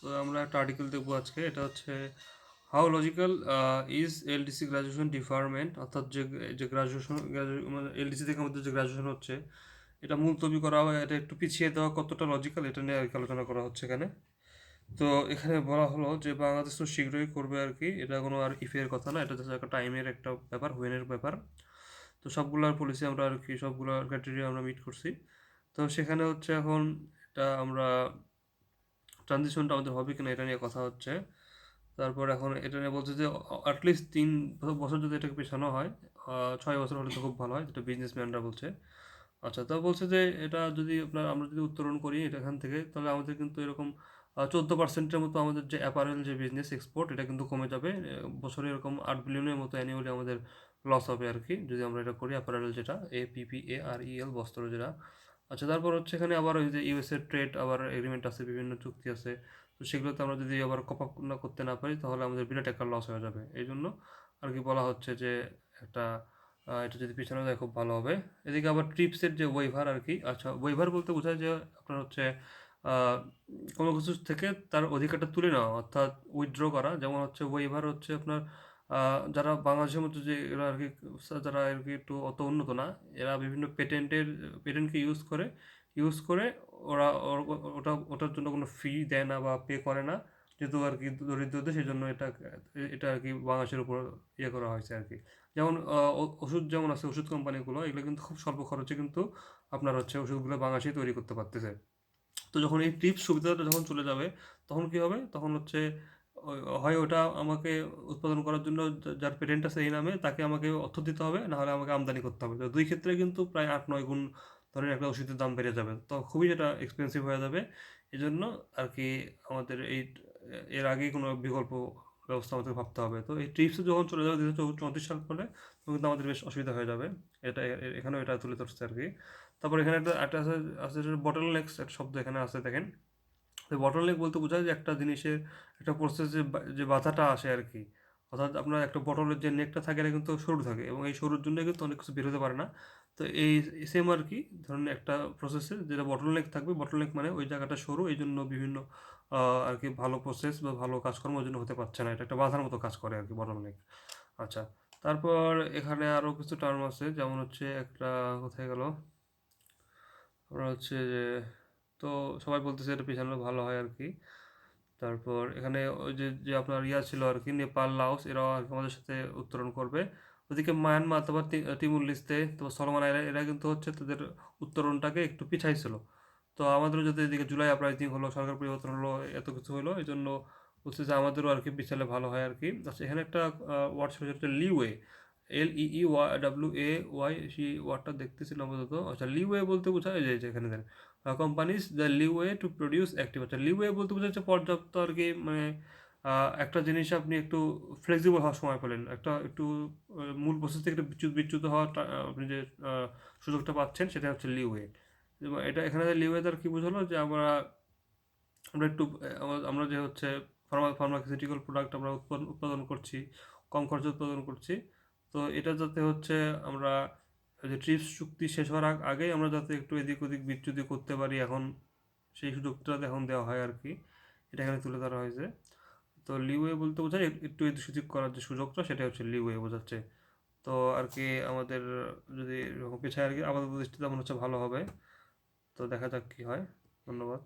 তো আমরা একটা আর্টিকেল দেখবো আজকে। এটা হচ্ছে how logical is LDC graduation deferment, অর্থাৎ যে যে গ্রাজুয়েশন মানে এলডিসি থেকে আমাদের যে গ্রাজুয়েশন হচ্ছে এটা মুলতবি করা হয়, এটা একটু পিছিয়ে দেওয়া কতটা লজিক্যাল এটা নিয়ে আর কি আলোচনা করা হচ্ছে এখানে। তো এখানে বলা হলো যে বাংলাদেশ তো শীঘ্রই করবে আর কি, এটা কোনো আর ইফের কথা না, এটা জাস্ট একটা টাইমের একটা ব্যাপার, হুয়েনের ব্যাপার। তো সবগুলোর পলিসি আমরা আর কি সবগুলোর ক্রাইটেরিয়া আমরা মিট করছি। তো সেখানে হচ্ছে এখন এটা আমরা ট্রানজিশনটা আমাদের হবে কিনা এটা নিয়ে কথা হচ্ছে। তারপর এখন এটা নিয়ে বলছে যে অ্যাটলিস্ট 3 বছর যদি এটাকে পেছানো হয়, 6 বছর হলে তো খুব ভালো হয়, যেটা বিজনেসম্যানরা বলছে। আচ্ছা, তো বলছে যে এটা যদি আমরা যদি উত্তোলন করি এটা এখান থেকে, তাহলে আমাদের কিন্তু এরকম 14%-এর মতো আমাদের যে অ্যাপারেল যে বিজনেস এক্সপোর্ট এটা কিন্তু কমে যাবে। বছরে এরকম 8 বিলিয়নের মতো অ্যানুয়ালি আমাদের লস হবে আর কি, যদি আমরা এটা করি অ্যাপারেল, যেটা APPAREL বস্ত্র যেটা। আচ্ছা, তারপর হচ্ছে এখানে আবার ওই যে ইউএস এর ট্রেড আবার এগ্রিমেন্ট আছে, বিভিন্ন চুক্তি আছে। তো সেগুলোতে আমরা যদি আবার কপ আপ না করতে না পারি তাহলে আমাদের বিরাট একটা লস হয়ে যাবে। এই জন্য আর কি বলা হচ্ছে যে একটা এটা যদি পিছানো যায় খুব ভালো হবে। এদিকে আবার ট্রিপসের যে ওয়েভার আর কি, আচ্ছা ওয়েভার বলতে বোঝায় যে আপনার হচ্ছে আহ, কোনো কিছু থেকে তার অধিকারটা তুলে নেওয়া, অর্থাৎ উইথড্র করা। যেমন হচ্ছে ওয়েভার হচ্ছে আপনার যারা বাংলাদেশের মধ্যে যে এরা আর কি, যারা আর কি একটু অত উন্নত না, এরা বিভিন্ন পেটেন্টকে ইউজ করে ওটার জন্য কোনো ফি দেয় না বা পে করে না, যেহেতু আর কি দরিদ্রদের, সেই জন্য এটা এটা আর কি বাংলাদেশের উপর ইয়ে করা হয়েছে আর কি। যেমন ওষুধ যেমন আছে, ওষুধ কোম্পানিগুলো এগুলো কিন্তু খুব স্বল্প খরচে কিন্তু আপনার হচ্ছে ওষুধগুলো বাংলাদেশেই তৈরি করতে পারতেছে। তো যখন এই টিপস সুবিধাটা যখন চলে যাবে তখন কি হবে, তখন হচ্ছে হয় ওটা আমাকে উৎপাদন করার জন্য যার পেটেন্ট আছে এই নামে তাকে আমাকে অর্থ দিতে হবে, না হলে আমাকে আমদানি করতে হবে। তো দুই ক্ষেত্রে কিন্তু প্রায় 8-9 গুণ ধরেন একটা ওষুধের দাম বেড়ে যাবে, তো খুবই এটা এক্সপেন্সিভ হয়ে যাবে। এই জন্য আর কি আমাদের এর আগেই কোনো বিকল্প ব্যবস্থা আমাদের ভাবতে হবে। তো এই ট্রিপসে যখন চলে যাবে 2034 সাল পরে, তখন কিন্তু আমাদের বেশ অসুবিধা হয়ে যাবে। এখানেও এটা তুলে ধরছে আর কি। তারপর এখানে একটা আছে, বটল নেক্স একটা শব্দ এখানে আছে দেখেন। বটল নেক বলতে বোঝায় যে একটা জিনিসের একটা প্রসেসে যে বাধাটা আসে আর কি। অর্থাৎ আপনার একটা বটলের যে নেকটা থাকে এটা কিন্তু সরু থাকে, এবং এই সরুর জন্য কিন্তু অনেক কিছু বের হতে পারে না। তো এই সেম আর কি, ধরুন একটা প্রসেসে যেটা বটল নেক থাকবে, বটল নেক মানে ওই জায়গাটা সরু, এই জন্য বিভিন্ন আর কি ভালো প্রসেস বা ভালো কাজকর্ম ওই জন্য হতে পারছে না, এটা একটা বাধার মতো কাজ করে আর কি বটল নেক। আচ্ছা, তারপর এখানে আরও কিছু টার্ম আছে, যেমন হচ্ছে একটা, কোথায় গেল, ওরা হচ্ছে যে, তো সবাই বলতেছে এটা পিছানো ভালো হয় আর কি। তারপর এখানে ওই যে যে আপনার ছিল আর কি, নেপাল লাওস এরাও আর কি আমাদের সাথে উত্তরণ করবে। ওদিকে মায়ানমার অথবা তিমুর লিস্তে, তো সলমান এরা কিন্তু হচ্ছে তাদের উত্তরণটাকে একটু পিছাইছিল। তো আমাদেরও যদি এদিকে জুলাই আপরাইজিং হলো, সরকার পরিবর্তন হলো, এত কিছু হলো, এই জন্য বলছে যে আমাদেরও আর কি পিছালে ভালো হয় আর কি। আচ্ছা, এখানে একটা ওয়ার্ড ছিল, সেটা হচ্ছে লিওয়ে, LEEWAY, সেই ওয়ার্ডটা দেখতেছিলাম আপাতত। আচ্ছা, লিওয়ে বলতে বোঝায় এই যে এখানে then companies the leeway to produce active. আচ্ছা, লিওয়ে বলতে বোঝাচ্ছে পর্যাপ্ত আর কি, মানে একটা জিনিস আপনি একটু ফ্লেক্সিবল হওয়ার সময় পেলেন, একটা একটু মূল প্রসেস থেকে একটু বিচ্যুত হওয়ার আপনি যে সুযোগটা পাচ্ছেন, সেটা হচ্ছে লিওয়ে। এটা এখানে লিওয়ে দ্বারা কি বোঝালো যে আমরা আমরা একটু আমরা যে হচ্ছে ফার্মাসিউটিক্যাল প্রোডাক্ট আমরা উৎপাদন করছি, কম খরচে উৎপাদন করছি। তো এটা যাতে হচ্ছে আমরা যে ট্রিপস চুক্তি শেষ হওয়ার আগেই আমরা যাতে একটু এদিক ওদিক বিচ্যুতি করতে পারি, এখন সেই সুযোগটা এখন দেওয়া হয় আর কি, এটা এখানে তুলে ধরা হয়েছে। তো লিওয়ে বলতে বোঝায় একটু এদিক সেদিক করার যে সুযোগটা, সেটা হচ্ছে লিওয়ে বোঝাচ্ছে। তো আর কি আমাদের যদি এরকম পেছায় আর কি আপাতত দৃষ্টিতে মনে হচ্ছে ভালো হবে। তো দেখা যাক কি হয়। ধন্যবাদ।